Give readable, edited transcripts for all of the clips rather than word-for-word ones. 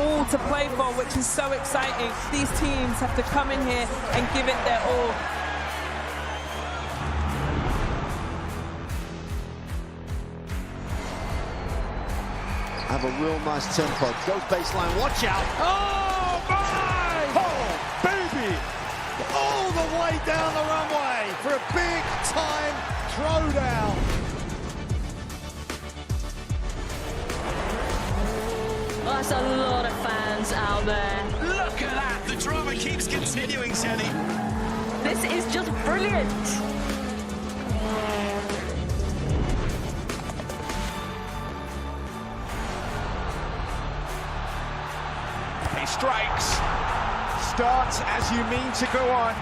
all to play for, which is so exciting. These teams have to come in here and give it their all. Have a real nice tempo. Goes baseline, watch out. Oh, my! Oh, baby! All the way down the runway for a big-time throwdown. Oh, that's a lot of fans out there. Look at that! The drama keeps continuing, Jenny. This is just brilliant. He strikes. Starts as you mean to go on.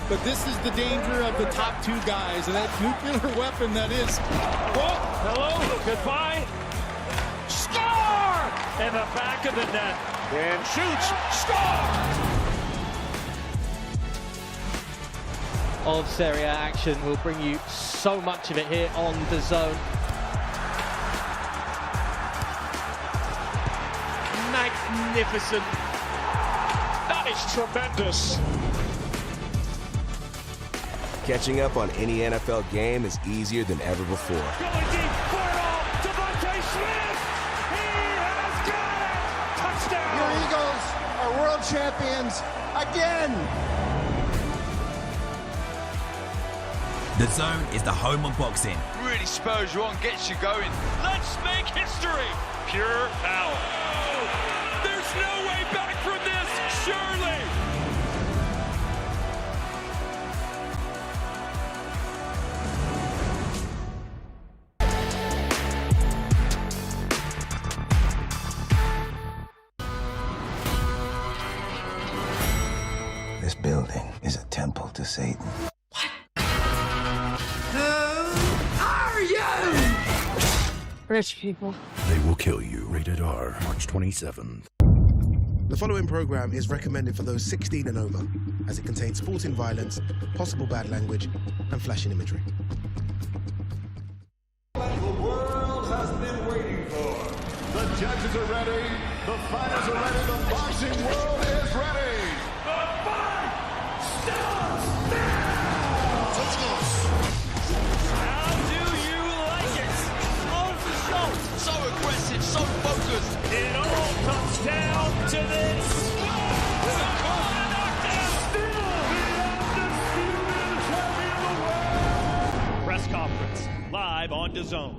But this is the danger of the top two guys, and that nuclear weapon that is. Oh, hello, goodbye. Score! In the back of the net. And shoots. Score! Of Serie A action. We'll bring you so much of it here on DAZN. Magnificent. That is tremendous. Catching up on any NFL game is easier than ever before. Going deep for it all. Devontae Smith. He has got it. Touchdown. Your Eagles are world champions again. DAZN is the home of boxing. Really spurs you on, gets you going. Let's make history. Pure power. There's no way back from this, surely. This building is a temple to Satan. Rich people. They will kill you. Rated R, March 27th. The following program is recommended for those 16 and over, as it contains sporting violence, possible bad language, and flashing imagery. The world has been waiting for. The judges are ready. The fighters are ready. The boxing world is ready. The fight starts now. How do you like it? Close the show. So aggressive, so focused. It all comes down to this. Press conference live on DAZN.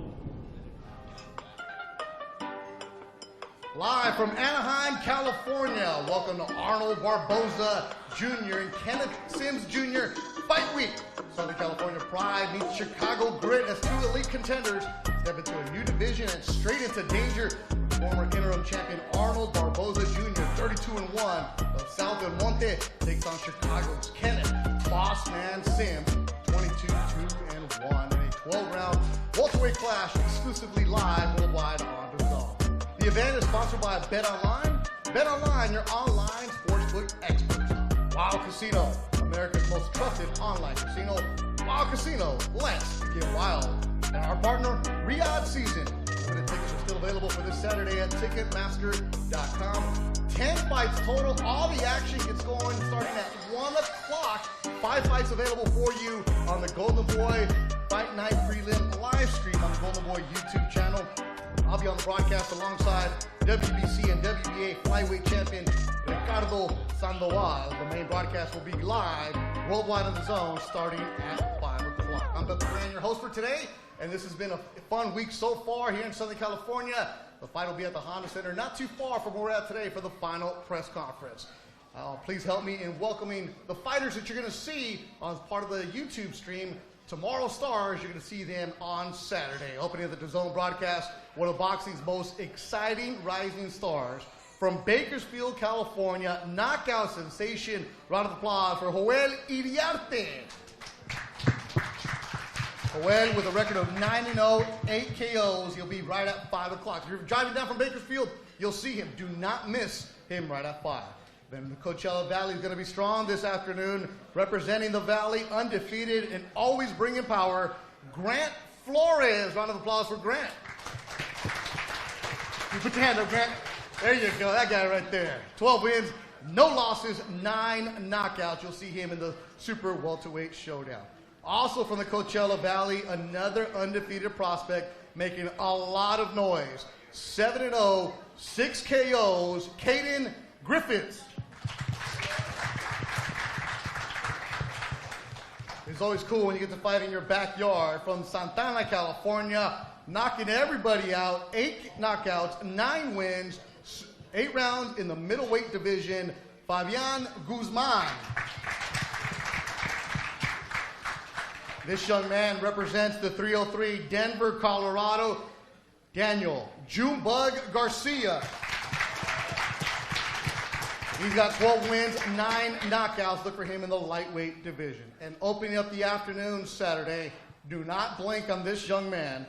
Live from Anaheim, California, welcome to Arnold Barboza Jr. and Kenneth Sims Jr. Fight Week. Southern California Pride meets Chicago Grit as two elite contenders step into a new division and straight into danger. Former interim champion Arnold Barboza Jr., 32-1 of South Del Monte, takes on Chicago's Kenneth Boss Man Sims, 22-2-1 in a 12-round welterweight clash exclusively live worldwide on DAZN. The event is sponsored by BetOnline. BetOnline, your online sportsbook experts. Wild Casino, America's most trusted online casino. Wild Casino, let's get wild. And our partner, Riyadh Season. Limited tickets are still available for this Saturday at Ticketmaster.com. 10 fights total. All the action gets going starting at 1 o'clock. 5 fights available for you on the Golden Boy Fight Night Prelim live stream on the Golden Boy YouTube channel. I'll be on the broadcast alongside WBC and WBA flyweight champion Ricardo Sandoval. The main broadcast will be live worldwide on DAZN starting at 5 o'clock. I'm Beth Duran, your host for today, and this has been a fun week so far here in Southern California. The fight will be at the Honda Center, not too far from where we're at today for the final press conference. Please help me in welcoming the fighters that you're going to see on part of the YouTube stream. Tomorrow Stars, you're going to see them on Saturday. Opening of the DAZN broadcast, one of boxing's most exciting rising stars. From Bakersfield, California, knockout sensation. Round of applause for Joel Iriarte. Joel with a record of 9-0, 8 KOs. He'll be right at 5 o'clock. If you're driving down from Bakersfield, you'll see him. Do not miss him right at 5. Then the Coachella Valley is going to be strong this afternoon, representing the Valley, undefeated and always bringing power. Grant Flores. Round of applause for Grant. You put your hand up, Grant. There you go. That guy right there. 12 wins, no losses, 9 knockouts. You'll see him in the Super Welterweight Showdown. Also from the Coachella Valley, another undefeated prospect making a lot of noise. 7-0, 6 KOs, Caden Griffiths. It's always cool when you get to fight in your backyard. From Santana, California, knocking everybody out. 8 knockouts, 9 wins, 8 rounds in the middleweight division. Fabian Guzman. This young man represents the 303 Denver, Colorado. Daniel Junebug Garcia. He's got 12 wins, 9 knockouts. Look for him in the lightweight division. And opening up the afternoon Saturday, do not blink on this young man.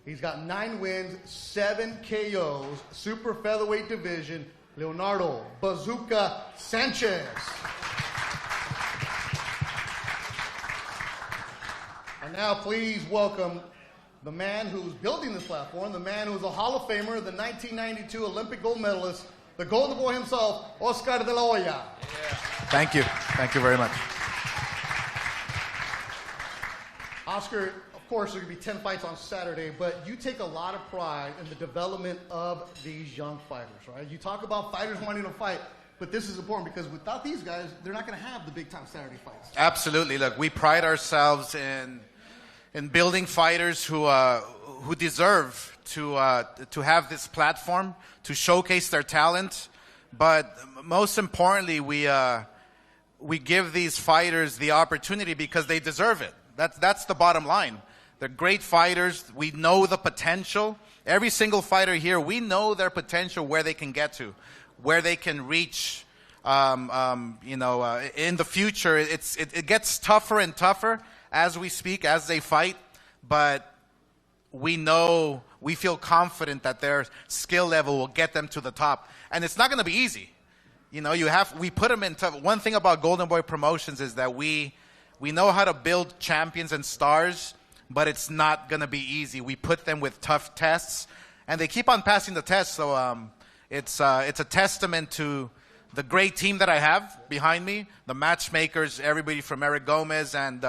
He's got 9 wins, 7 KOs, super featherweight division, Leonardo Bazooka Sanchez. And now please welcome the man who's building this platform, the man who's a Hall of Famer, the 1992 Olympic gold medalist, the Golden Boy himself, Oscar de la Hoya. Yeah. Thank you. Thank you very much. Oscar, of course, there are going to be 10 fights on Saturday, but you take a lot of pride in the development of these young fighters, right? You talk about fighters wanting to fight, but this is important because without these guys, they're not going to have the big-time Saturday fights. Absolutely. Look, we pride ourselves in building fighters who deserve to have this platform to showcase their talent, but most importantly, we give these fighters the opportunity because they deserve it. That's the bottom line. They're great fighters. We know the potential. Every single fighter here, we know their potential, where they can get to, where they can reach. In the future, it gets tougher and tougher as we speak, as they fight, but we know, we feel confident that their skill level will get them to the top. And it's not going to be easy. We put them in tough. One thing about Golden Boy Promotions is that we know how to build champions and stars, but it's not going to be easy. We put them with tough tests, and they keep on passing the test. So it's a testament to the great team that I have behind me, the matchmakers, everybody from Eric Gomez and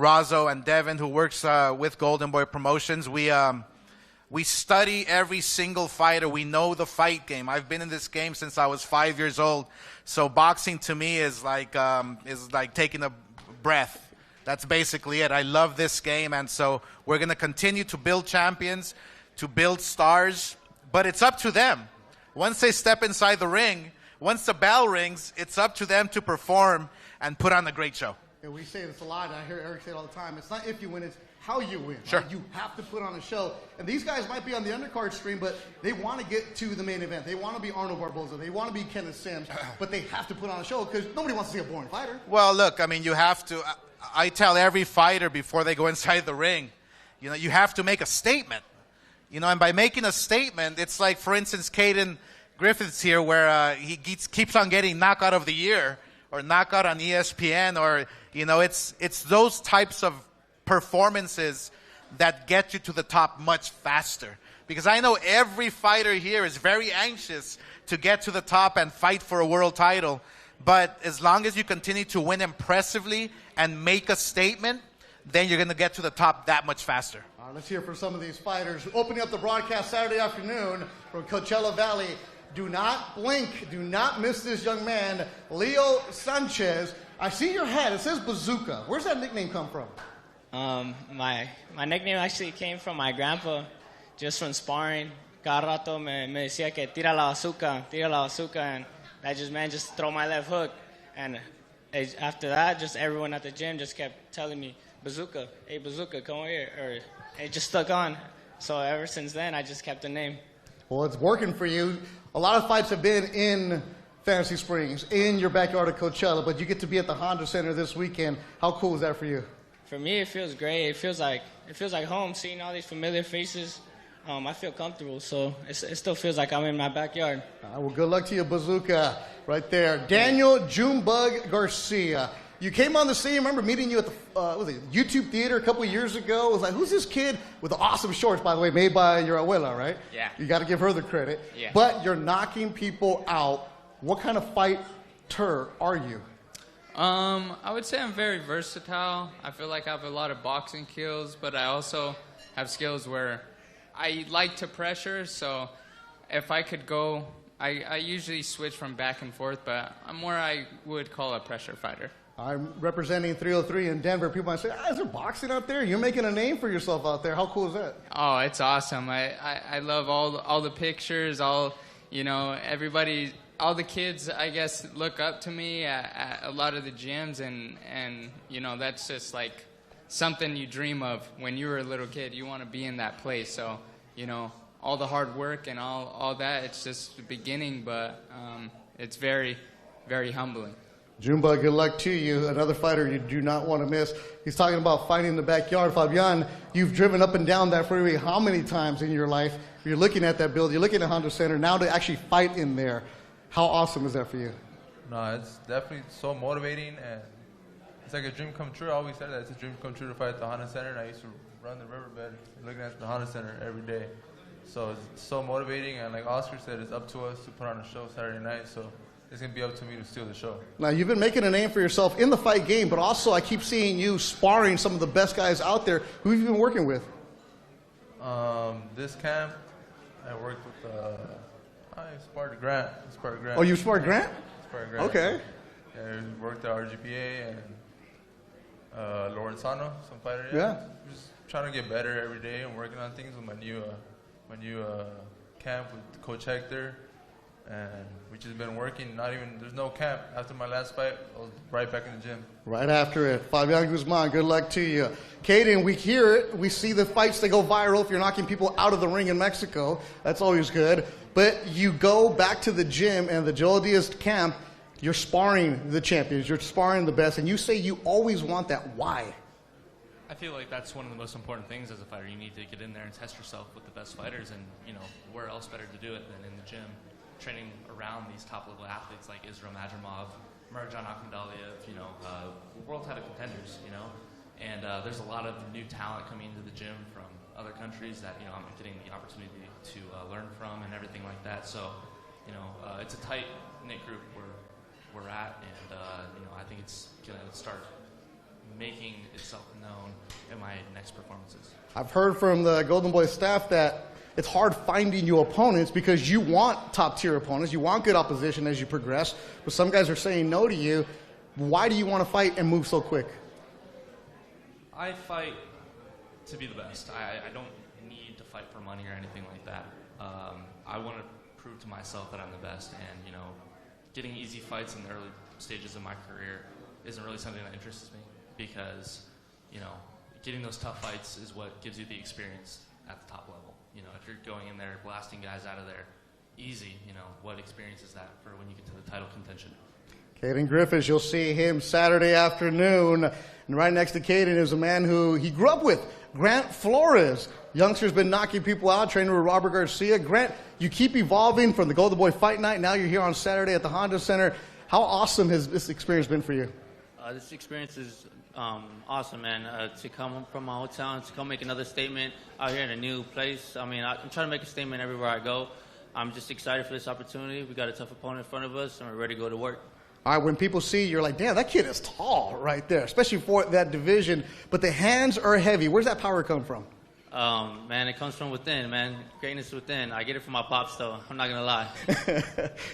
Razo and Devin, who works with Golden Boy Promotions. We study every single fighter. We know the fight game. I've been in this game since I was 5 years old. So boxing to me is like taking a breath. That's basically it. I love this game, and so we're going to continue to build champions, to build stars, but it's up to them. Once they step inside the ring, once the bell rings, it's up to them to perform and put on a great show. And we say this a lot, and I hear Eric say it all the time. It's not if you win, it's how you win. Sure. Right? You have to put on a show. And these guys might be on the undercard stream, but they want to get to the main event. They want to be Arnold Barboza. They want to be Kenneth Sims, but they have to put on a show because nobody wants to see a boring fighter. Well, look, I mean, you have to. I tell every fighter before they go inside the ring, you have to make a statement. And by making a statement, it's like, for instance, Caden Griffiths here, where he keeps on getting knockout of the year or knockout on ESPN, or it's those types of performances that get you to the top much faster. Because I know every fighter here is very anxious to get to the top and fight for a world title. But as long as you continue to win impressively and make a statement, then you're going to get to the top that much faster. All right, let's hear from some of these fighters. Opening up the broadcast Saturday afternoon from Coachella Valley. Do not blink. Do not miss this young man, Leo Sanchez. I see your hat. It says Bazooka. Where's that nickname come from? My nickname actually came from my grandpa, just from sparring. Cada rato me decía que tira la bazooka, and that just throw my left hook. And after that, just everyone at the gym just kept telling me, Bazooka, hey Bazooka, come over here. Or it just stuck on. So ever since then, I just kept the name. Well, it's working for you. A lot of fights have been in Fantasy Springs, in your backyard of Coachella, but you get to be at the Honda Center this weekend. How cool is that for you? For me, it feels great. It feels like home, seeing all these familiar faces. I feel comfortable, so it still feels like I'm in my backyard. Well, good luck to you, Bazooka, right there. Daniel Junebug Garcia. You came on the scene. I remember meeting you at the YouTube Theater a couple of years ago. It was like, who's this kid with the awesome shorts, by the way, made by your abuela, right? Yeah. You got to give her the credit. Yeah. But you're knocking people out. What kind of fighter are you? I would say I'm very versatile. I feel like I have a lot of boxing skills, but I also have skills where I like to pressure. So if I could go, I usually switch from back and forth, but I'm more I would call a pressure fighter. I'm representing 303 in Denver. People might say, is there boxing out there? You're making a name for yourself out there. How cool is that? Oh, it's awesome. I love all the pictures, everybody, all the kids, I guess, look up to me at a lot of the gyms, and that's just like something you dream of when you were a little kid. You want to be in that place. So, all the hard work and all that, it's just the beginning, but it's very, very humbling. Jumba, good luck to you. Another fighter you do not want to miss. He's talking about fighting in the backyard. Fabian, you've driven up and down that freeway how many times in your life? You're looking at that building, you're looking at Honda Center, now to actually fight in there. How awesome is that for you? No, it's definitely so motivating, and it's like a dream come true. I always said that it's a dream come true to fight at the Honda Center, and I used to run the riverbed looking at the Honda Center every day. So it's so motivating, and like Oscar said, it's up to us to put on a show Saturday night, so it's going to be up to me to steal the show. Now, you've been making a name for yourself in the fight game, but also I keep seeing you sparring some of the best guys out there. Who have you been working with? This camp, I worked with, I sparred Grant. Oh, you sparred Grant? Sparred Grant. Okay. Yeah, we worked at RGPA and Lorenzano, some fighter. Yeah. Just trying to get better every day and working on things with my new camp with Coach Hector. And we just been working, there's no camp. After my last fight, I was right back in the gym. Right after it. Fabian Guzman, good luck to you. Caden, we hear it. We see the fights, they go viral if you're knocking people out of the ring in Mexico. That's always good. But you go back to the gym and the Joe Diaz camp, you're sparring the champions, you're sparring the best, and you say you always want that. Why? I feel like that's one of the most important things as a fighter. You need to get in there and test yourself with the best fighters, and where else better to do it than in the gym? Training around these top-level athletes like Isra Madrimov, Merjan Akhmadaliev, world title contenders, and there's a lot of new talent coming into the gym from other countries that I'm getting the opportunity to learn from and everything like that. So, it's a tight-knit group where we're at, and I think it's gonna start making itself known in my next performances. I've heard from the Golden Boy staff that it's hard finding you opponents because you want top-tier opponents. You want good opposition as you progress. But some guys are saying no to you. Why do you want to fight and move so quick? I fight to be the best. I don't need to fight for money or anything like that. I want to prove to myself that I'm the best. And, getting easy fights in the early stages of my career isn't really something that interests me because, getting those tough fights is what gives you the experience at the top level. If you're going in there blasting guys out of there easy, what experience is that for when you get to the title contention? Caden Griffiths, you'll see him Saturday afternoon. And right next to Caden is a man who he grew up with, Grant Flores. Youngster's been knocking people out, training with Robert Garcia. Grant, you keep evolving from the Golden Boy Fight Night. Now you're here on Saturday at the Honda Center. How awesome has this experience been for you? This experience is awesome, man. To come from my hometown, to come make another statement out here in a new place. I'm trying to make a statement everywhere I go. I'm just excited for this opportunity. We got a tough opponent in front of us, and we're ready to go to work. All right, when people see you, you're like, damn, that kid is tall right there, especially for that division. But the hands are heavy. Where's that power come from? Man, it comes from within, man. Greatness within. I get it from my pops, though. I'm not going to lie.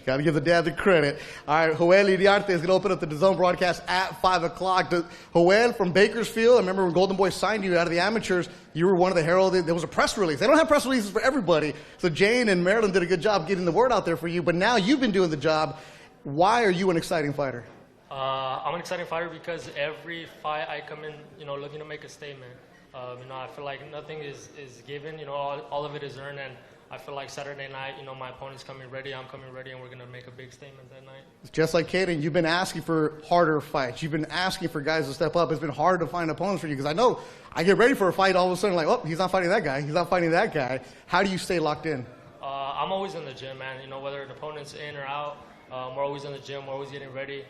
Got to give the dad the credit. All right, Joel Iriarte is going to open up the DAZN broadcast at 5 o'clock. Joel from Bakersfield, I remember when Golden Boy signed you out of the amateurs, you were one of the heralded. There was a press release. They don't have press releases for everybody. So Jane and Marilyn did a good job getting the word out there for you. But now you've been doing the job. Why are you an exciting fighter? I'm an exciting fighter because every fight I come in, looking to make a statement. I feel like nothing is given, all of it is earned, and I feel like Saturday night, my opponent's coming ready, I'm coming ready, and we're going to make a big statement that night. Just like Caden, you've been asking for harder fights. You've been asking for guys to step up. It's been hard to find opponents for you because I know I get ready for a fight, all of a sudden like, oh, he's not fighting that guy. He's not fighting that guy. How do you stay locked in? I'm always in the gym, man. Whether an opponent's in or out, we're always in the gym. We're always getting ready.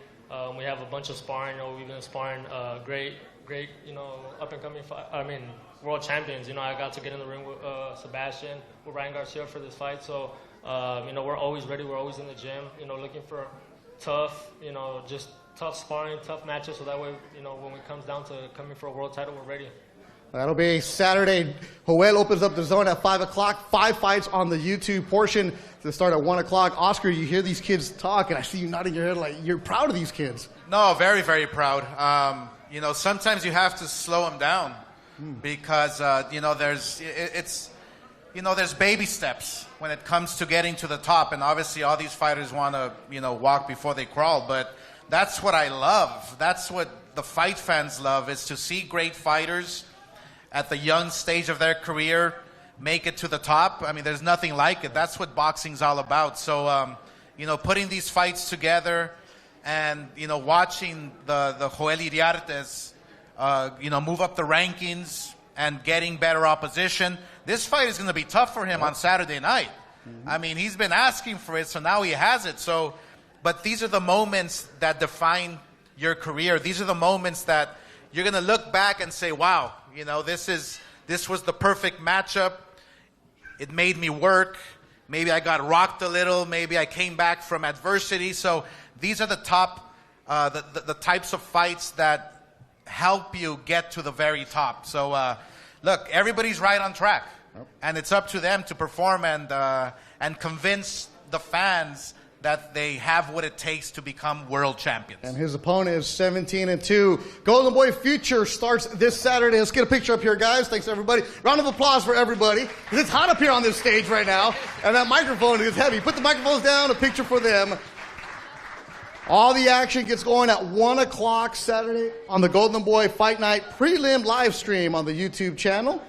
We have a bunch of sparring. You know, we've been sparring great, you know, up-and-coming, world champions. You know, I got to get in the ring with Sebastian, with Ryan Garcia for this fight. So, you know, we're always ready. We're always in the gym, you know, looking for tough, you know, just tough sparring, tough matches. So that way, you know, when it comes down to coming for a world title, we're ready. That'll be Saturday. Joel opens up the zone at 5 o'clock. 5 fights on the YouTube portion to start at 1 o'clock. Oscar, you hear these kids talk, and I see you nodding your head like you're proud of these kids. No, very, very proud. You know, sometimes you have to slow them down because, you know, there's baby steps when it comes to getting to the top. And obviously all these fighters want to, you know, walk before they crawl. But that's what I love. That's what the fight fans love, is to see great fighters at the young stage of their career make it to the top. I mean, there's nothing like it. That's what boxing's all about. So, you know, putting these fights together and, you know, watching the Joel Iriartes, you know, move up the rankings and getting better opposition. This fight is going to be tough for him on Saturday night. I mean, he's been asking for it, so now he has it. So, but these are the moments that define your career. These are the moments that you're going to look back and say, wow, you know, this was the perfect matchup. It made me work. Maybe I got rocked a little. Maybe I came back from adversity. So these are the top, the types of fights that help you get to the very top. So look, everybody's right on track, and it's up to them to perform and convince the fans that they have what it takes to become world champions. And his opponent is 17-2. Golden Boy Future starts this Saturday. Let's get a picture up here, guys. Thanks, everybody. Round of applause for everybody, because it's hot up here on this stage right now, and that microphone is heavy. Put the microphones down, a picture for them. All the action gets going at 1 o'clock Saturday on the Golden Boy Fight Night prelim live stream on the YouTube channel.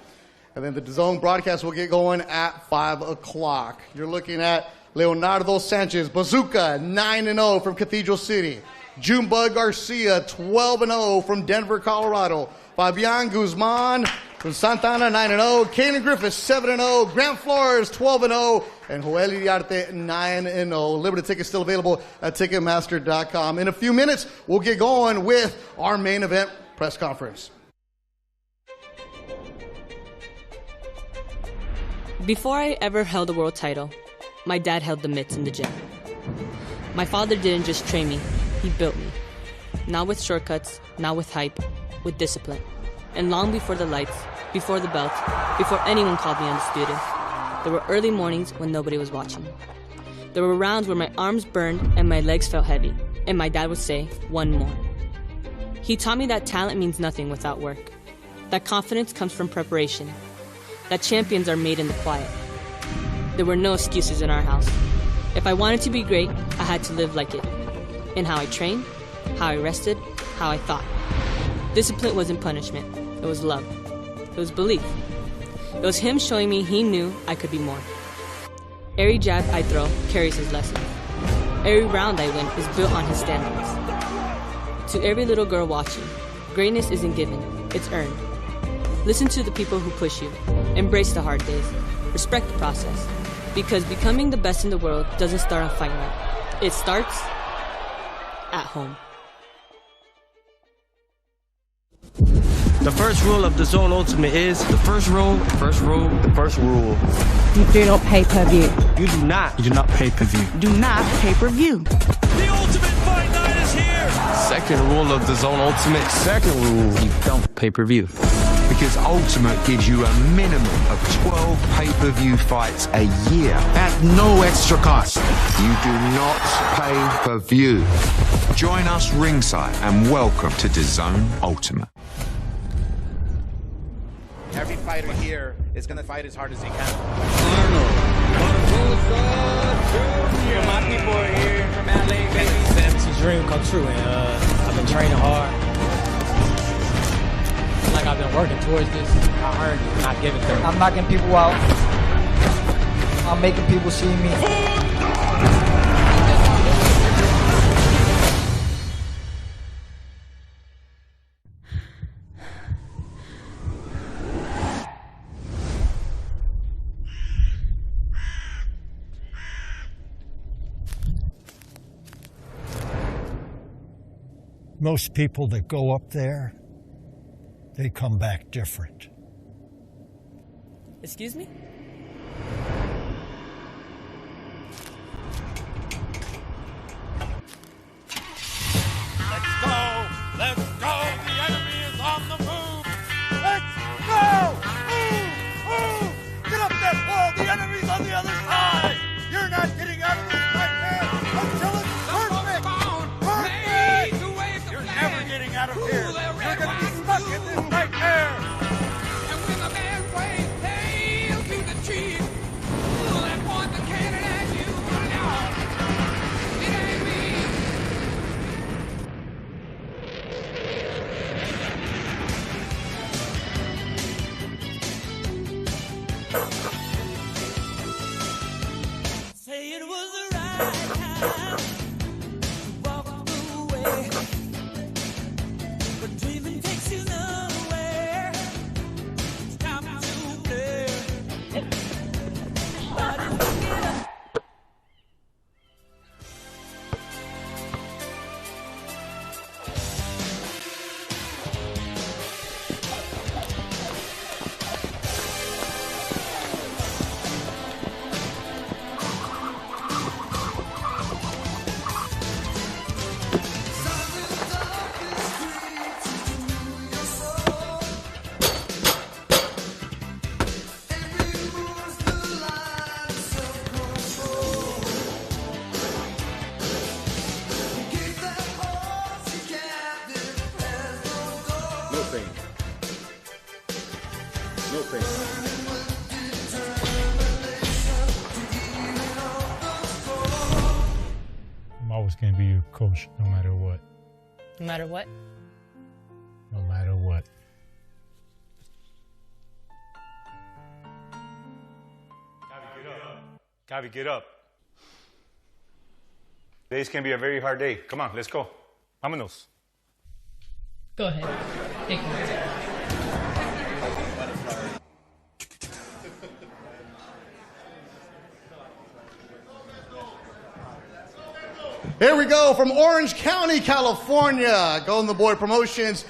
And then the DAZN broadcast will get going at 5 o'clock. You're looking at Leonardo Sanchez, Bazooka, 9-0 from Cathedral City. Junebug Garcia, 12-0 from Denver, Colorado. Fabian Guzman from Santana, 9-0. Kanan Griffiths, 7-0. Grant Flores, 12-0. And Joel Iriarte, 9-0. Limited tickets still available at Ticketmaster.com. In a few minutes, we'll get going with our main event press conference. Before I ever held a world title, my dad held the mitts in the gym. My father didn't just train me, he built me. Not with shortcuts, not with hype, with discipline. And long before the lights, before the belt, before anyone called me undisputed, there were early mornings when nobody was watching. There were rounds where my arms burned and my legs felt heavy, and my dad would say, "One more." He taught me that talent means nothing without work, that confidence comes from preparation, that champions are made in the quiet. There were no excuses in our house. If I wanted to be great, I had to live like it. In how I trained, how I rested, how I thought. Discipline wasn't punishment. It was love. It was belief. It was him showing me he knew I could be more. Every jab I throw carries his lesson. Every round I win is built on his standards. To every little girl watching, greatness isn't given, it's earned. Listen to the people who push you. Embrace the hard days. Respect the process. Because becoming the best in the world doesn't start on fight night. It starts at home. The first rule of DAZN Ultimate is the first rule. You do not pay per view. You do not pay per view. Do not pay per view. The Ultimate Fight Night is here. Second rule of DAZN Ultimate. Second rule, you don't pay per view. Because Ultimate gives you a minimum of 12 pay-per-view fights a year at no extra cost. You do not pay per view. Join us ringside and welcome to DAZN Ultimate. Every fighter here is going to fight as hard as he can. Arnold Barboza Jr. My people are here from LA, baby. It's a dream come true, and I've been training hard. Like I've been working towards this. I earned it, not giving it. I'm knocking people out. I'm making people see me. most people that go up there, they come back different. Excuse me? Let's go! Let's go! The enemy is on the move! Let's go! Move! Move! Get up that wall! The enemy's on the other side! You're not getting out of this nightmare until it's perfect! Perfect! You're never getting out of here! You're gonna be stuck in this nightmare! And when the man waves hail to the chief, that point the cannon at you, no! It ain't me! Say it was the right time to walk away, but dreaming takes you nowhere. It's time to play. Body's waking up. No pain. No pain. I'm always going to be your coach no matter what. No matter what? No matter what. Gavi, get up. Today's can be a very hard day. Come on, let's go. Vámonos. Go ahead. Take it. Here we go from Orange County, California. Golden the Boy Promotions,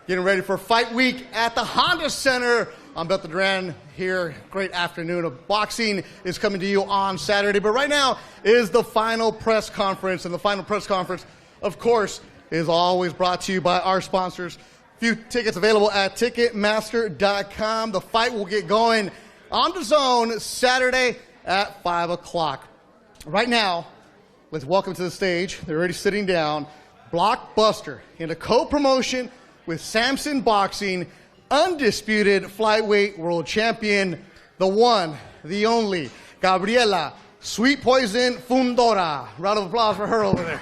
getting ready for Fight Week at the Honda Center. I'm Beth Duran here. Great afternoon of boxing is coming to you on Saturday. But right now is the final press conference. And the final press conference, of course, is always brought to you by our sponsors. Few tickets available at Ticketmaster.com. The fight will get going on DAZN Saturday at 5 o'clock. Right now, let's welcome to the stage. They're already sitting down. Blockbuster in a co-promotion with Samson Boxing, undisputed flyweight world champion, the one, the only, Gabriela Sweet Poison Fundora. Round of applause for her over there.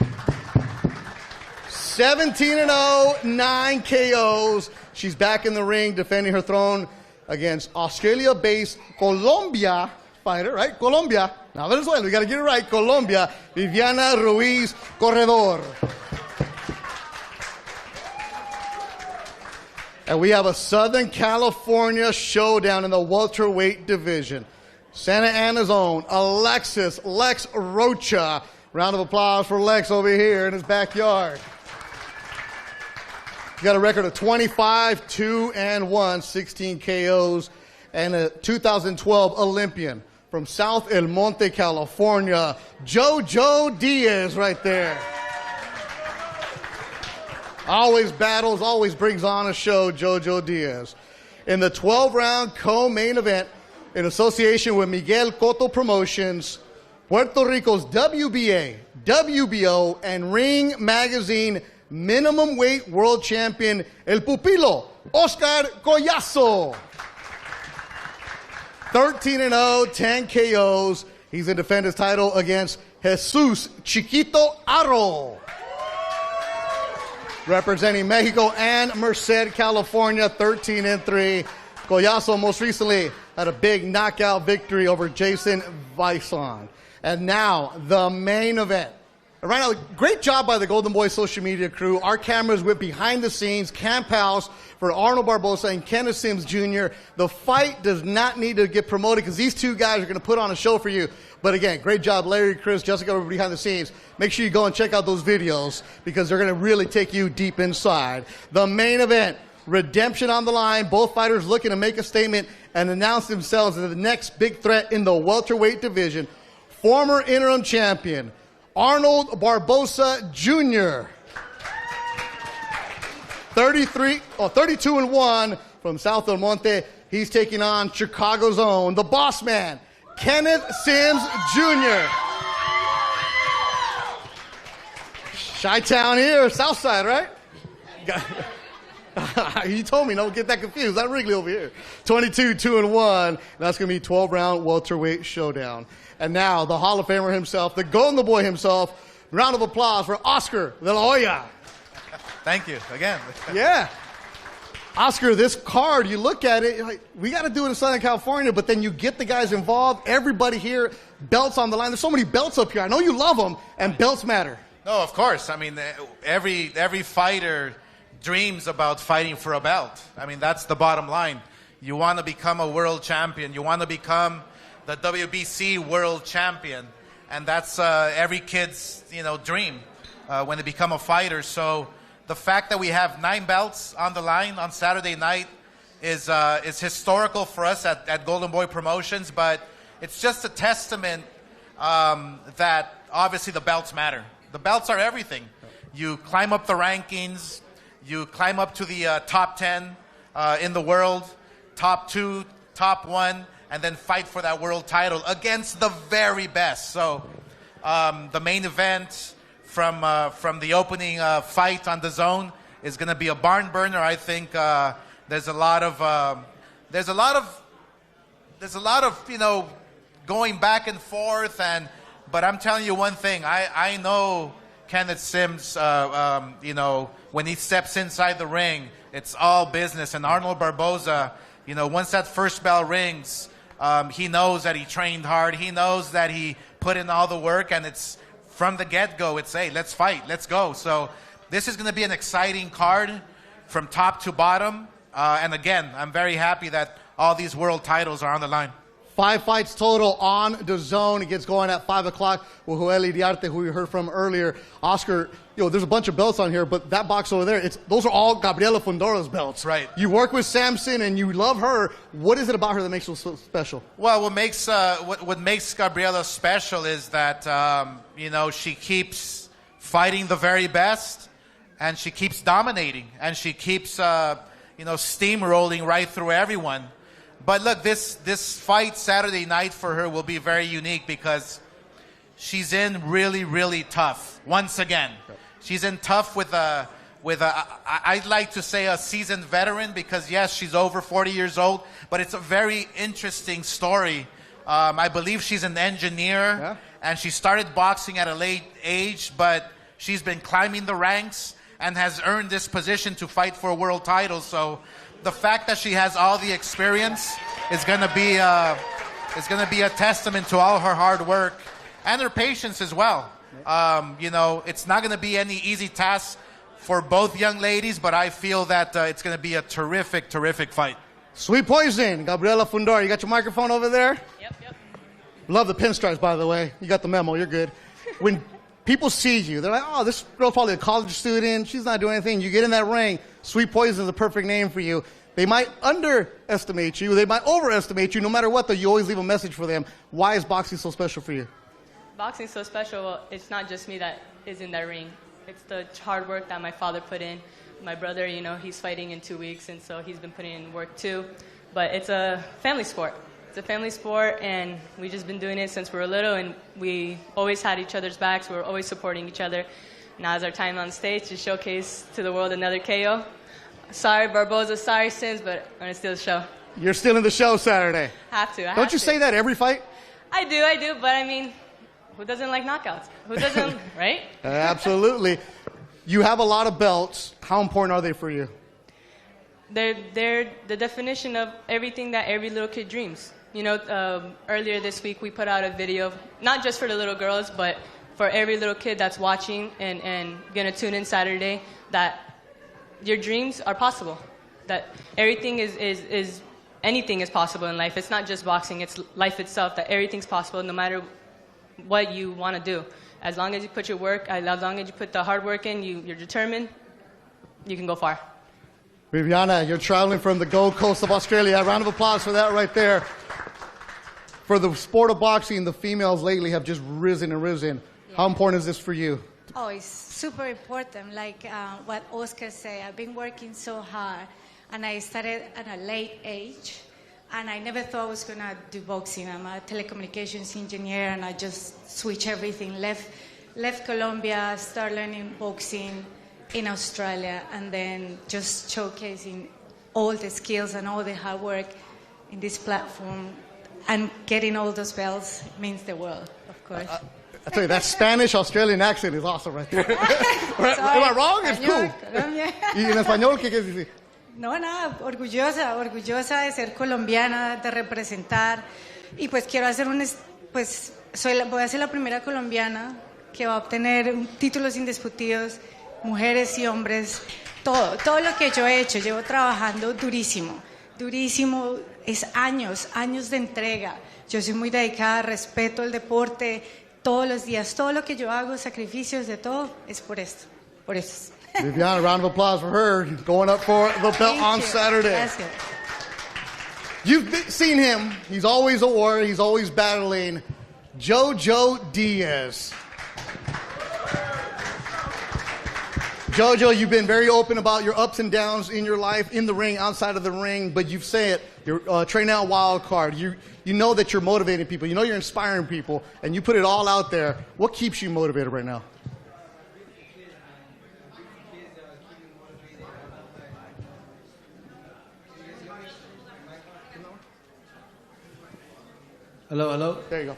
17-0, 9 KOs. She's back in the ring defending her throne against Australia-based Colombia fighter, right? Colombia. Now Venezuela, we got to get it right. Colombia, Viviana Ruiz Corredor. And we have a Southern California showdown in the welterweight division. Santa Ana's own Alexis Lex Rocha. Round of applause for Lex over here in his backyard. He's got a record of 25-2-1, 16 KOs, and a 2012 Olympian from South El Monte, California, JoJo Diaz right there. Always battles, always brings on a show, JoJo Diaz. In the 12-round co-main event, in association with Miguel Cotto Promotions, Puerto Rico's WBA, WBO, and Ring Magazine minimum weight world champion, El Pupilo, Oscar Collazo. 13-0, 10 KOs. He's going to defend his title against Jesus Chiquito Aro. Representing Mexico and Merced, California, 13-3. Collazo most recently had a big knockout victory over Jason Bison. And now, the main event. Right now, great job by the Golden Boy social media crew. Our cameras went behind the scenes, Camp House for Arnold Barboza and Kenneth Sims Jr. The fight does not need to get promoted because these two guys are going to put on a show for you. But again, great job, Larry, Chris, Jessica, over behind the scenes. Make sure you go and check out those videos because they're going to really take you deep inside. The main event, redemption on the line. Both fighters looking to make a statement and announce themselves as the next big threat in the welterweight division. Former interim champion, Arnold Barboza Jr. 32-1 from South Del Monte. He's taking on Chicago's own, the boss man, Kenneth Sims Jr. Chi-town here, South Side, right? He told me, don't get that confused. Not Wrigley over here. 22-1. That's going to be 12-round welterweight showdown. And now, the Hall of Famer himself, the Golden Boy himself. Round of applause for Oscar De La Hoya. Thank you again. Yeah. Oscar, this card, you look at it, like, we got to do it in Southern California, but then you get the guys involved, everybody here, belts on the line. There's so many belts up here. I know you love them, and belts matter. No, of course. I mean, every fighter dreams about fighting for a belt. I mean, that's the bottom line. You want to become a world champion. You want to become the WBC world champion. And that's every kid's, dream when they become a fighter. So the fact that we have 9 belts on the line on Saturday night is historical for us at Golden Boy Promotions. But it's just a testament that obviously the belts matter. The belts are everything. You climb up the rankings. You climb up to the top 10 in the world, top 2, top 1, and then fight for that world title against the very best. So the main event from the opening fight on DAZN is going to be a barn burner. I think there's a lot of going back and forth, but I'm telling you one thing. I know Kenneth Sims, when he steps inside the ring, it's all business. And Arnold Barboza, once that first bell rings, he knows that he trained hard. He knows that he put in all the work, and it's from the get-go. It's, hey, let's fight, let's go. So this is going to be an exciting card from top to bottom. And again, I'm very happy that all these world titles are on the line. 5 fights total on DAZN. It gets going at 5 o'clock with Joel Iriarte, who we heard from earlier. Oscar, there's a bunch of belts on here, but that box over there, those are all Gabriela Fundora's belts. Right. You work with Samson and you love her. What is it about her that makes her so special? Well, what makes Gabriela special is that, she keeps fighting the very best, and she keeps dominating, and she keeps, steamrolling right through everyone. But look, this fight Saturday night for her will be very unique because she's in really, really tough. Once again, she's in tough with I'd like to say a seasoned veteran because yes, she's over 40 years old, but it's a very interesting story. I believe she's an engineer, and she started boxing at a late age, but she's been climbing the ranks and has earned this position to fight for a world title. So the fact that she has all the experience is going to be a testament to all her hard work and her patience as well. It's not going to be any easy task for both young ladies, but I feel that it's going to be a terrific, terrific fight. Sweet Poison, Gabriela Fundora. You got your microphone over there? Yep. Love the pinstripes, by the way. You got the memo. You're good. When people see you, they're like, oh, this girl's probably a college student. She's not doing anything. You get in that ring. Sweet Poison is the perfect name for you. They might underestimate you. They might overestimate you. No matter what, though, you always leave a message for them. Why is boxing so special for you? Boxing's so special. Well, it's not just me that is in that ring. It's the hard work that my father put in. My brother, he's fighting in 2 weeks, and so he's been putting in work too. But it's a family sport. It's a family sport, and we've just been doing it since we were little, and we always had each other's backs. We were always supporting each other. Now is our time on stage to showcase to the world another KO. Sorry, Barboza. Sorry, Sims, but I'm going to steal the show. You're still in the show Saturday. Have to. Don't you say that every fight? I do, but I mean, who doesn't like knockouts? Who doesn't, right? Absolutely. You have a lot of belts. How important are they for you? They're the definition of everything that every little kid dreams. Earlier this week we put out a video, not just for the little girls, but for every little kid that's watching and gonna tune in Saturday, that your dreams are possible. That everything is anything is possible in life. It's not just boxing, it's life itself, that everything's possible no matter what you want to do. As long as you put your work, as long as you put the hard work in, you're determined, you can go far. Viviana, you're traveling from the Gold Coast of Australia. A round of applause for that right there. For the sport of boxing, the females lately have just risen and risen. How important is this for you? Oh, it's super important. Like what Oscar said, I've been working so hard, and I started at a late age, and I never thought I was going to do boxing. I'm a telecommunications engineer, and I just switched everything. Left Colombia, started learning boxing in Australia, and then just showcasing all the skills and all the hard work in this platform, and getting all those belts means the world, of course. I tell you, that Spanish Australian accent is awesome right there. Am I wrong? It's cool. Colombia. ¿Y en español qué quieres decir? No, nada, orgullosa de ser colombiana, de representar, y pues quiero hacer voy a ser la primera colombiana que va a obtener títulos indiscutidos, mujeres y hombres, todo lo que yo he hecho, llevo trabajando durísimo, es años de entrega. Yo soy muy dedicada, respeto el deporte todos los días, todo lo que yo hago, sacrificios de todo, es por esto, por eso. Viviana, a round of applause for her going up for the belt on Saturday. Gracias. You've seen him. He's always a warrior. He's always battling. Jojo Diaz. Jojo, you've been very open about your ups and downs in your life, in the ring, outside of the ring, but you've said you're training out wild card. You know that you're motivating people. You know you're inspiring people, and you put it all out there. What keeps you motivated right now? Hello. There you go.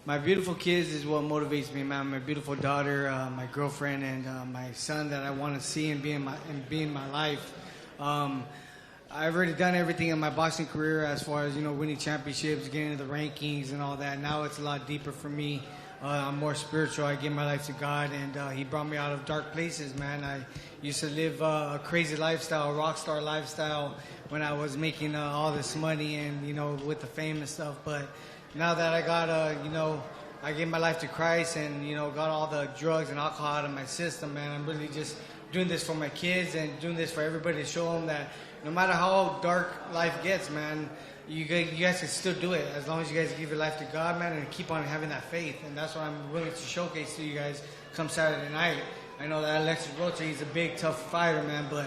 My beautiful kids is what motivates me, man. My beautiful daughter, my girlfriend, and my son that I want to see and be in my life. I've already done everything in my boxing career as far as, winning championships, getting into the rankings and all that. Now it's a lot deeper for me. I'm more spiritual. I give my life to God, and He brought me out of dark places, man. I used to live a crazy lifestyle, a rock star lifestyle when I was making all this money and, with the fame and stuff. But now that I got, I gave my life to Christ and, got all the drugs and alcohol out of my system, man, I'm really just doing this for my kids and doing this for everybody to show them that no matter how dark life gets, man, you guys can still do it as long as you guys give your life to God, man, and keep on having that faith. And that's what I'm willing to showcase to you guys come Saturday night. I know that Alexis Rocha, he's a big, tough fighter, man, but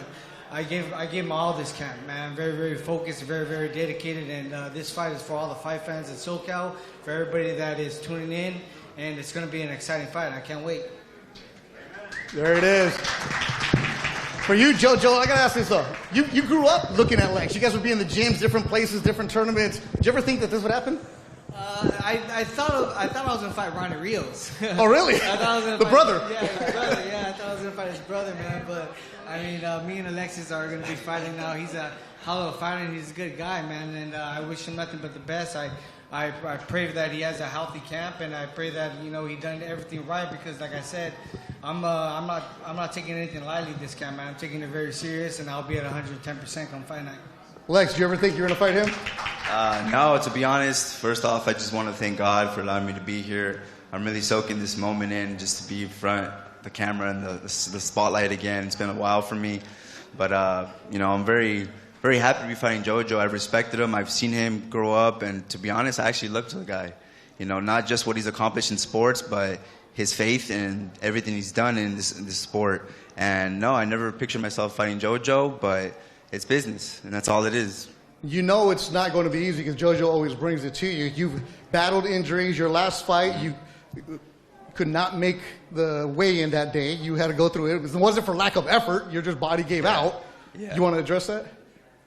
I gave him all this camp, man. Very, very focused, very, very dedicated, and this fight is for all the fight fans in SoCal, for everybody that is tuning in, and it's going to be an exciting fight. I can't wait. There it is. For you, JoJo, I got to ask this, though. You grew up looking at Lex. You guys would be in the gyms, different places, different tournaments. Did you ever think that this would happen? I thought I was going to fight Ronnie Rios. Oh, really? I thought I was gonna the fight, brother? Yeah, his brother. Yeah, I thought I was going to fight his brother, man. But, I mean, me and Alexis are going to be fighting now. He's a hell of a fighter, and he's a good guy, man. And I wish him nothing but the best. I pray that he has a healthy camp, and I pray that, he done everything right because, like I said, I'm not taking anything lightly this camp, man. I'm taking it very serious, and I'll be at 110% come fight night. Lex, do you ever think you're going to fight him? No, to be honest, first off, I just want to thank God for allowing me to be here. I'm really soaking this moment in just to be in front of the camera and the spotlight again. It's been a while for me, but I'm very, very happy to be fighting JoJo. I've respected him. I've seen him grow up, and to be honest, I actually look to the guy. Not just what he's accomplished in sports, but his faith and everything he's done in this sport. And no, I never pictured myself fighting JoJo, but it's business, and that's all it is. You know it's not going to be easy because JoJo always brings it to you. You've battled injuries. Your last fight, you could not make the weigh-in that day. You had to go through it. It wasn't for lack of effort. Your just body gave out. Yeah. You want to address that?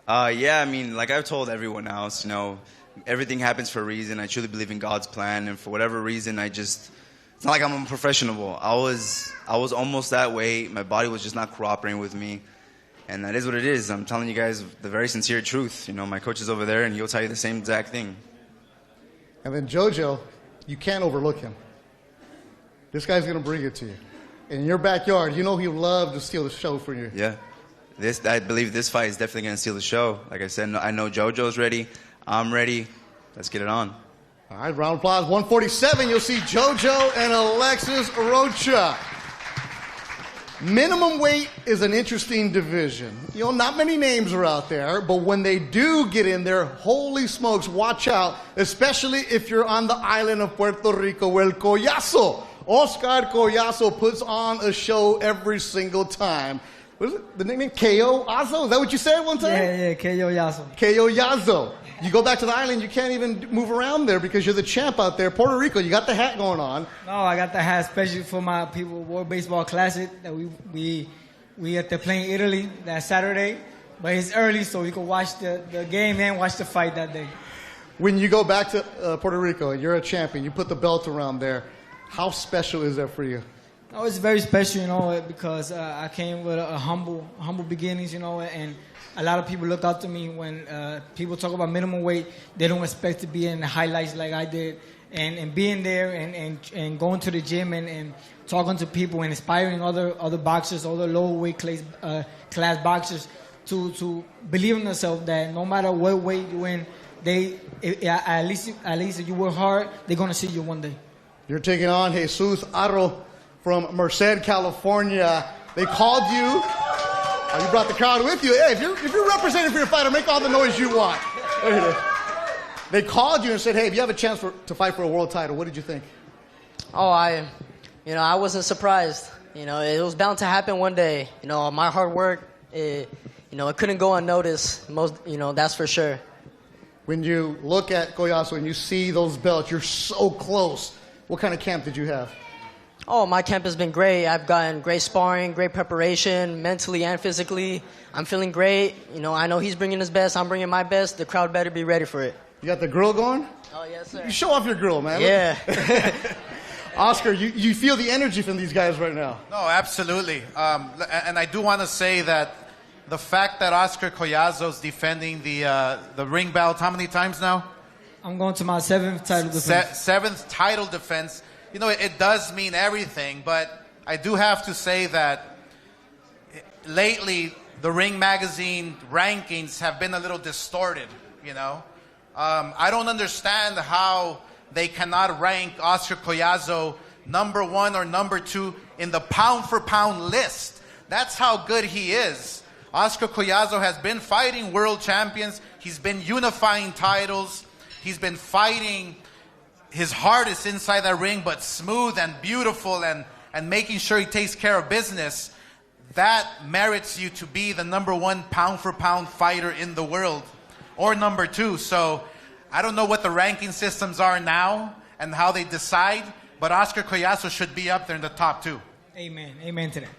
Yeah, I mean, like I've told everyone else, everything happens for a reason. I truly believe in God's plan, and for whatever reason, it's not like I'm unprofessional. I was almost that way. My body was just not cooperating with me. And that is what it is. I'm telling you guys the very sincere truth. My coach is over there, and he'll tell you the same exact thing. And then JoJo, you can't overlook him. This guy's going to bring it to you. In your backyard, you know he'd love to steal the show from you. Yeah. I believe this fight is definitely going to steal the show. Like I said, I know JoJo's ready. I'm ready. Let's get it on. All right, round of applause. 147, you'll see JoJo and Alexis Rocha. Minimum weight is an interesting division. You know, not many names are out there, but when they do get in there, holy smokes, watch out, especially if you're on the island of Puerto Rico, El Collazo. Oscar Collazo puts on a show every single time. What is it? The nickname? K.O. Yazo? Is that what you said one time? Yeah, K.O. Yazo. K.O. Yazo. You go back to the island, you can't even move around there because you're the champ out there. Puerto Rico, you got the hat going on. No, I got the hat especially for my people, World Baseball Classic that we at the playing Italy that Saturday. But it's early, so we can watch the game and watch the fight that day. When you go back to Puerto Rico and you're a champion, you put the belt around there, how special is that for you? Oh, it's very special, you know, because I came with a humble beginnings, you know, and a lot of people look up to me when people talk about minimum weight. They don't expect to be in the highlights like I did, and being there and going to the gym and talking to people and inspiring other boxers, other lower weight class boxers to believe in themselves that no matter what weight you're in, at least if you work hard, they're gonna see you one day. You're taking on Jesus Aro from Merced, California. They called you. You brought the crowd with you. Hey, if you're representing for your fighter, make all the noise you want. There it is. They called you and said, hey, if you have a chance to fight for a world title, what did you think? Oh, I wasn't surprised. You know, it was bound to happen one day. You know, my hard work, it couldn't go unnoticed. That's for sure. When you look at Collazo and you see those belts, you're so close. What kind of camp did you have? Oh, my camp has been great. I've gotten great sparring, great preparation, mentally and physically. I'm feeling great. You know, I know he's bringing his best. I'm bringing my best. The crowd better be ready for it. You got the grill going? Oh, yes, sir. You show off your grill, man. Yeah. Oscar, you feel the energy from these guys right now. No, absolutely. And I do want to say that the fact that Oscar Collazo's defending the ring belt, how many times now? I'm going to my 7th title defense. 7th title defense. You know, it does mean everything, but I do have to say that lately the Ring Magazine rankings have been a little distorted, you know. I don't understand how they cannot rank Oscar Collazo number 1 or number 2 in the pound-for-pound list. That's how good he is. Oscar Collazo has been fighting world champions. He's been unifying titles. He's been fighting his hardest inside that ring, but smooth and beautiful and making sure he takes care of business. That merits you to be the number 1 pound-for-pound fighter in the world, or number 2. So I don't know what the ranking systems are now and how they decide, but Oscar Collazo should be up there in the top 2. Amen. Amen to that.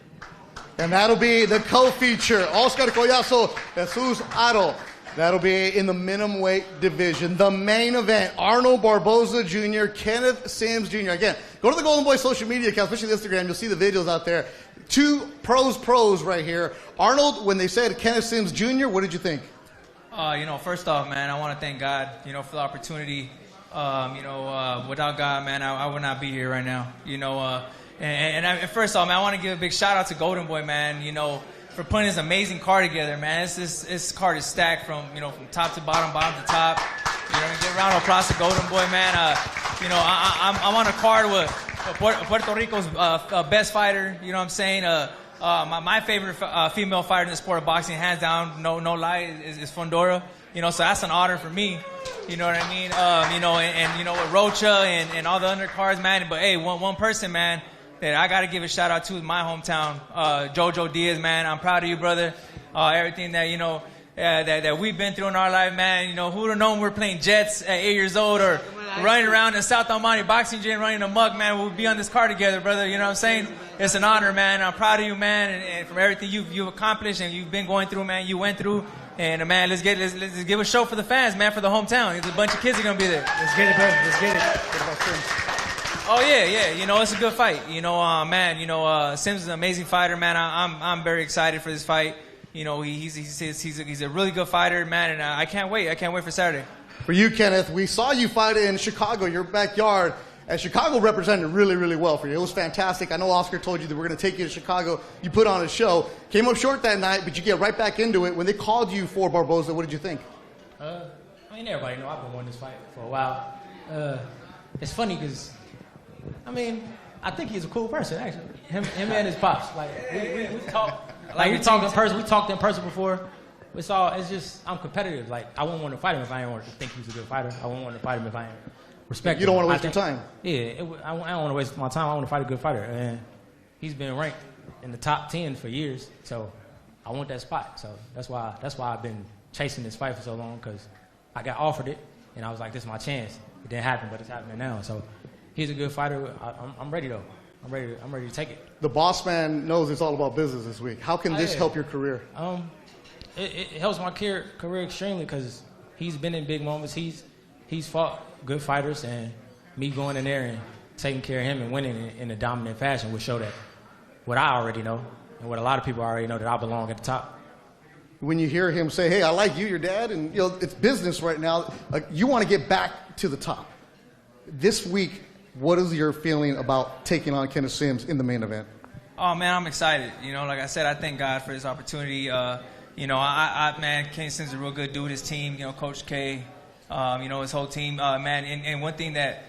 And that'll be the co-feature, Oscar Collazo, Jesus Aro. That'll be in the minimum weight division. The main event, Arnold Barboza Jr., Kenneth Sims Jr. Again, go to the Golden Boy social media account, especially Instagram. You'll see the videos out there. 2 pros right here. Arnold, when they said Kenneth Sims Jr., what did you think? First off, man, I want to thank God, for the opportunity. Without God, man, I would not be here right now. And first off, man, I want to give a big shout out to Golden Boy, man, for putting this amazing card together, man. This card is stacked from top to bottom to top. Give a round of applause to Golden Boy, man. I'm on a card with Puerto Rico's best fighter. You know what I'm saying? My favorite female fighter in the sport of boxing, hands down, no lie, is Fondora. So that's an honor for me. You know what I mean? With Rocha and all the undercards, man. But hey, one person, man, that I got to give a shout out to is my hometown, JoJo Diaz, man. I'm proud of you, brother. Everything that, that we've been through in our life, man. Who would have known we're playing Jets at 8 years old or running around in South Almonte boxing gym running amok, man. We'll be on this card together, brother. You know what I'm saying? It's an honor, man. I'm proud of you, man, and from everything you've accomplished and you've been going through, man. You went through. And, man, let's give a show for the fans, man, for the hometown. There's a bunch of kids are going to be there. Let's get it, brother. Let's get it. Oh, yeah. It's a good fight. Sims is an amazing fighter, man. I'm very excited for this fight. He's a really good fighter, man, and I can't wait. I can't wait for Saturday. For you, Kenneth, we saw you fight in Chicago, your backyard, And Chicago represented really, really well for you. It was fantastic. I know Oscar told you that we're going to take you to Chicago. You put on a show. Came up short that night, but you get right back into it. When they called you for Barboza, what did you think? I mean, everybody know I've been wanting this fight for a while. It's funny because, I mean, I think he's a cool person, actually. Him and his pops. Like, we talk. Like, we talked in person. We talked in person before. It's just, I'm competitive. Like, I wouldn't want to fight him if I didn't want to think he's a good fighter. I wouldn't want to fight him if I didn't respect him. You don't want to waste your time. Yeah, I don't want to waste my time. I want to fight a good fighter. And he's been ranked in the top 10 for years. So I want that spot. So that's why I've been chasing this fight for so long, because I got offered it, and I was like, this is my chance. It didn't happen, but it's happening now. So he's a good fighter. I'm ready, though. I'm ready to take it. The boss man knows it's all about business this week. How can this help your career? It helps my career extremely, because he's been in big moments. He's fought good fighters, and me going in there and taking care of him and winning in a dominant fashion would show that what I already know and what a lot of people already know, that I belong at the top. When you hear him say, hey, I like you, your dad, and it's business right now, like, you want to get back to the top. This week, what is your feeling about taking on Kenneth Sims in the main event? Oh, man, I'm excited. Like I said, I thank God for this opportunity. Man, Kenneth Sims is a real good dude. His team, Coach K, his whole team, man. And one thing that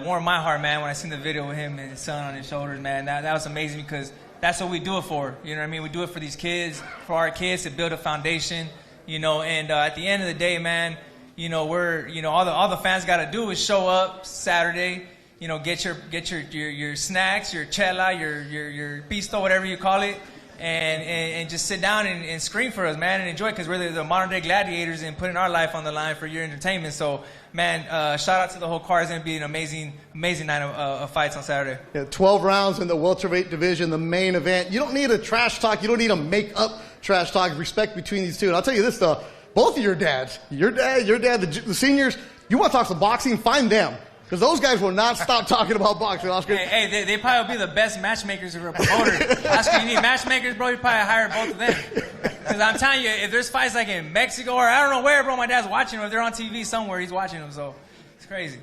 warmed my heart, man, when I seen the video with him and his son on his shoulders, man, that was amazing, because that's what we do it for. You know what I mean? We do it for these kids, for our kids, to build a foundation. And at the end of the day, man, we're all the fans got to do is show up Saturday. Get your snacks, your chela, your pisto, whatever you call it, and just sit down and scream for us, man, and enjoy it, because we're the modern day gladiators and putting our life on the line for your entertainment. So, man, shout out to the whole card. It's going to be an amazing night of fights on Saturday. Yeah, 12 rounds in the welterweight division, the main event. You don't need a trash talk. You don't need to make up trash talk. Respect between these two. And I'll tell you this, though. Both of your dads, your dad, the seniors, you want to talk some boxing, find them. Because those guys will not stop talking about boxing, Oscar. Hey, they probably will be the best matchmakers or promoters. Oscar, you need matchmakers, bro. You probably hire both of them. Because I'm telling you, if there's fights like in Mexico or I don't know where, bro, my dad's watching them. If they're on TV somewhere, he's watching them. So it's crazy.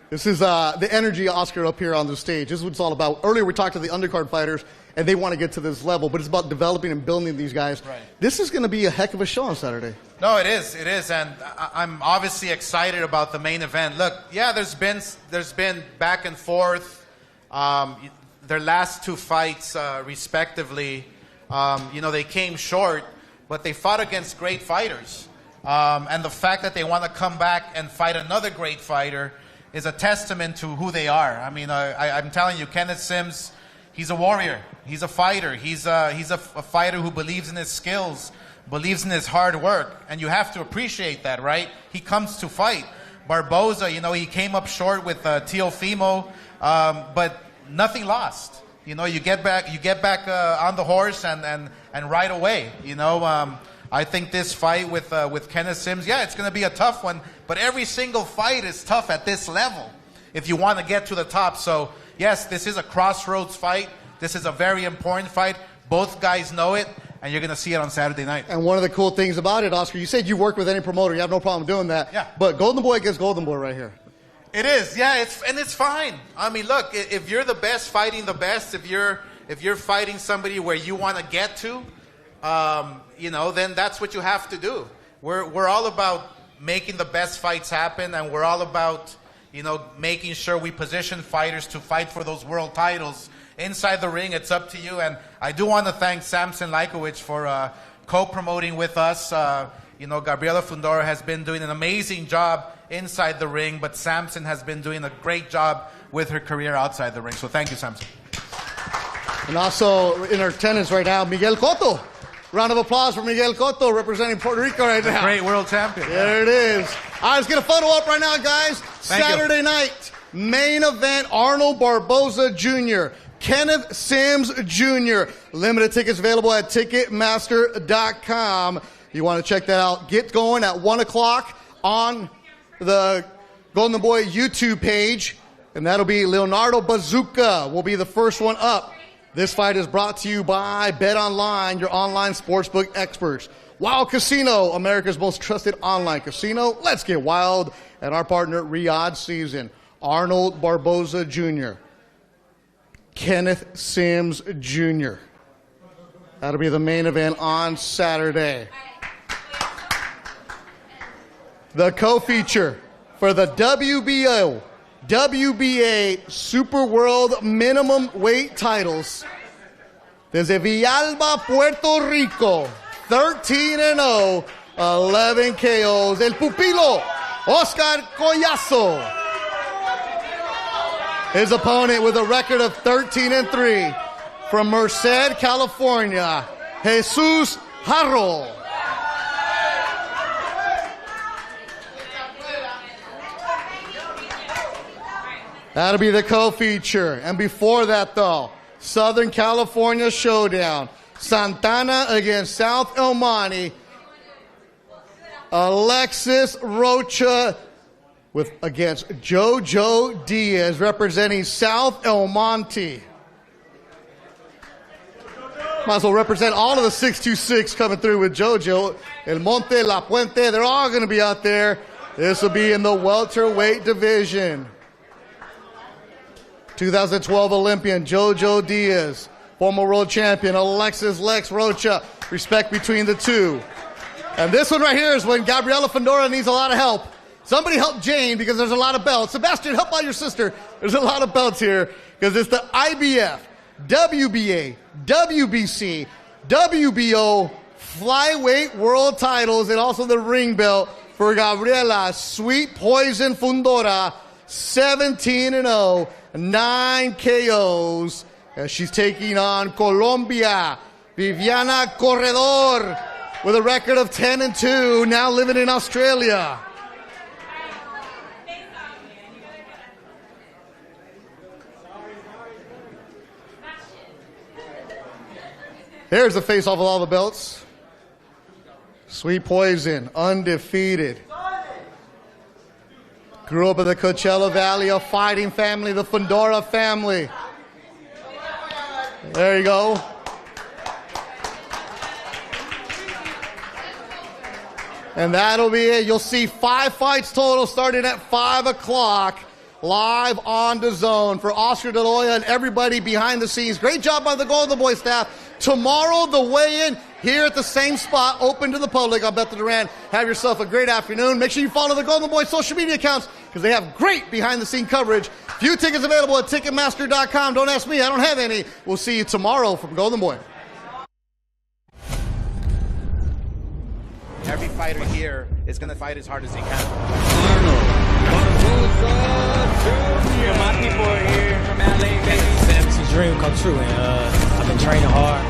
This is the energy, Oscar, up here on the stage. This is what it's all about. Earlier we talked to the undercard fighters, and they want to get to this level, but it's about developing and building these guys. Right. This is going to be a heck of a show on Saturday. No, it is, and I'm obviously excited about the main event. Look, yeah, there's been back and forth. Their last two fights, respectively, they came short, but they fought against great fighters. And the fact that they want to come back and fight another great fighter is a testament to who they are. I mean, I'm telling you, Kenneth Sims, he's a warrior. He's a fighter. He's a fighter who believes in his skills, believes in his hard work, and you have to appreciate that, right? He comes to fight. Barboza, he came up short with Teofimo, but nothing lost. You get back on the horse and right away. I think this fight with Kenneth Sims, yeah, it's going to be a tough one, but every single fight is tough at this level if you want to get to the top. So, yes, this is a crossroads fight. This is a very important fight. Both guys know it, and you're going to see it on Saturday night. And one of the cool things about it, Oscar, you said you work with any promoter. You have no problem doing that. Yeah. But Golden Boy gets Golden Boy right here. It is, yeah, it's fine. I mean, look, if you're the best fighting the best, if you're fighting somebody where you want to get to, then that's what you have to do. We're all about making the best fights happen, and we're all about, making sure we position fighters to fight for those world titles. Inside the ring, it's up to you. And I do want to thank Samson Lajkovic for co-promoting with us. Gabriela Fundora has been doing an amazing job inside the ring, but Samson has been doing a great job with her career outside the ring. So thank you, Samson. And also in our attendance right now, Miguel Cotto. Round of applause for Miguel Cotto representing Puerto Rico right now. Great world champion. There it is. All right, let's get a photo up right now, guys. Saturday night, main event, Arnold Barboza Jr., Kenneth Sims Jr. Limited tickets available at Ticketmaster.com. You want to check that out. Get going at 1 o'clock on the Golden Boy YouTube page. And that'll be Leonardo Bazooka will be the first one up. This fight is brought to you by Bet Online, your online sportsbook experts. Wild Casino, America's most trusted online casino. Let's get wild. And our partner, Riyadh Season. Arnold Barboza Jr., Kenneth Sims Jr. That'll be the main event on Saturday. The co-feature for the WBA Super World Minimum Weight titles. Desde Villalba, Puerto Rico, 13-0, 11 KOs. El pupilo, Oscar Collazo. His opponent with a record of 13-3 from Merced, California, Jesus Jarro. That'll be the co-feature. And before that, though, Southern California Showdown. Santana against South El Monte. Alexis Rocha against Jojo Diaz, representing South El Monte. Might as well represent all of the 626 coming through with Jojo. El Monte, La Puente, they're all going to be out there. This will be in the welterweight division. 2012 Olympian Jojo Diaz, former world champion Alexis Lex Rocha. Respect between the two. And this one right here is when Gabriela Fundora needs a lot of help. Somebody help Jane because there's a lot of belts. Sebastian, help out your sister. There's a lot of belts here because it's the IBF, WBA, WBC, WBO flyweight world titles and also the ring belt for Gabriela Sweet Poison Fundora, 17-0, 9 KOs as she's taking on Colombia, Viviana Corredor, with a record of 10-2, now living in Australia. Here's the face-off with all the belts. Sweet Poison, undefeated. Grew up in the Coachella Valley, a fighting family, the Fundora family. There you go. And that'll be it. You'll see 5 fights total starting at 5 o'clock live on DAZN for Oscar De La Hoya and everybody behind the scenes. Great job by the Golden Boy staff. Tomorrow, the weigh-in here at the same spot, open to the public on Bethel Durant. Have yourself a great afternoon. Make sure you follow the Golden Boy social media accounts because they have great behind-the-scene coverage. Few tickets available at Ticketmaster.com. Don't ask me. I don't have any. We'll see you tomorrow from Golden Boy. Every fighter here is going to fight as hard as he can. Yeah, my people are here from LA, baby. It's a dream come true, and I've been training hard.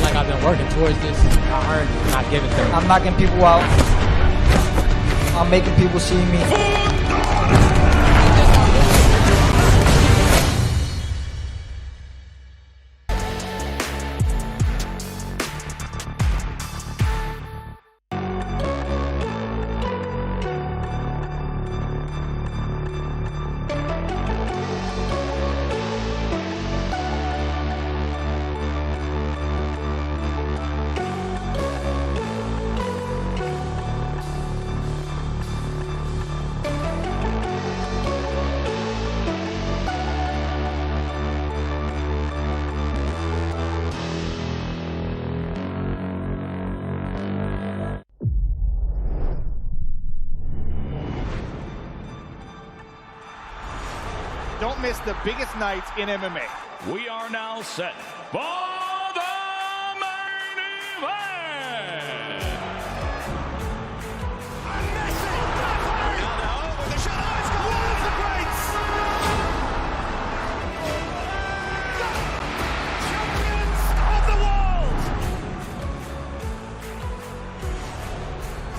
Like I've been working towards this. I earned it, not giving it. I'm knocking people out. I'm making people see me. Don't miss the biggest nights in MMA. We are now set for the main event.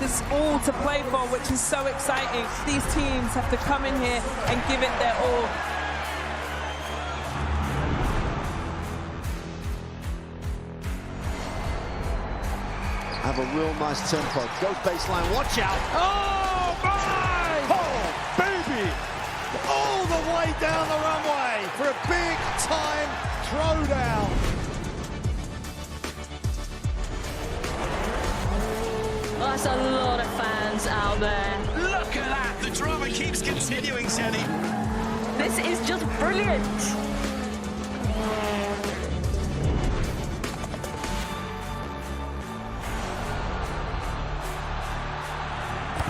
There's all to play for, which is so exciting. These teams have to come in here and give it their all. Have a real nice tempo. Go baseline, watch out. Oh, my! Oh, baby! All the way down the runway for a big-time throwdown. That's a lot of fans out there. Look at that. The drama keeps continuing, Sandy. This is just brilliant.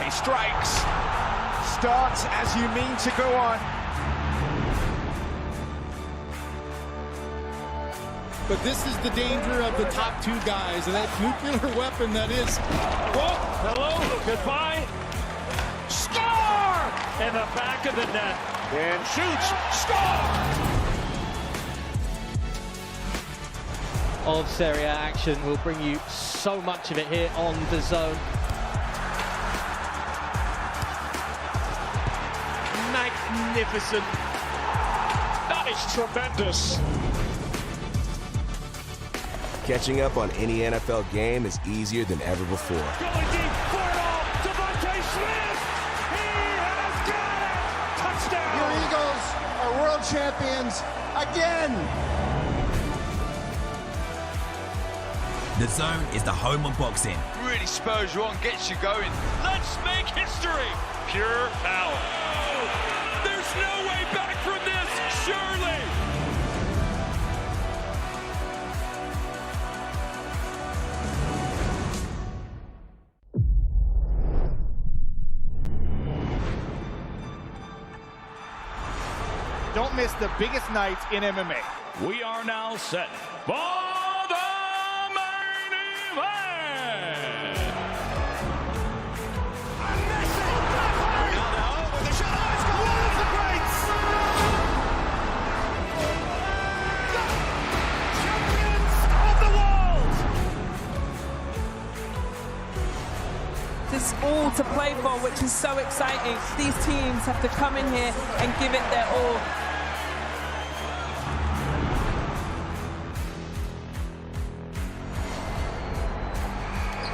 He strikes. Starts as you mean to go on. But this is the danger of the top two guys, and that nuclear weapon that is. Whoa, hello, goodbye. Score! In the back of the net. And shoots, score! Of Serie A action. We'll bring you so much of it here on DAZN. Magnificent. That is tremendous. Catching up on any NFL game is easier than ever before. Going deep for it all. Devontae Smith. He has got it. Touchdown. Your Eagles are world champions again. DAZN is the home of boxing. Really spurs you on, gets you going. Let's make history. Pure power. There's no way back from this, surely. Don't miss the biggest nights in MMA. We are now set for the main event. Ronaldo with a shot. Let's go. One of the greats. Champions of the world. There's all to play for, which is so exciting. These teams have to come in here and give it their all.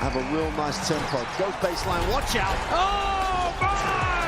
Have a real nice tempo. Goes baseline, watch out. Oh, my!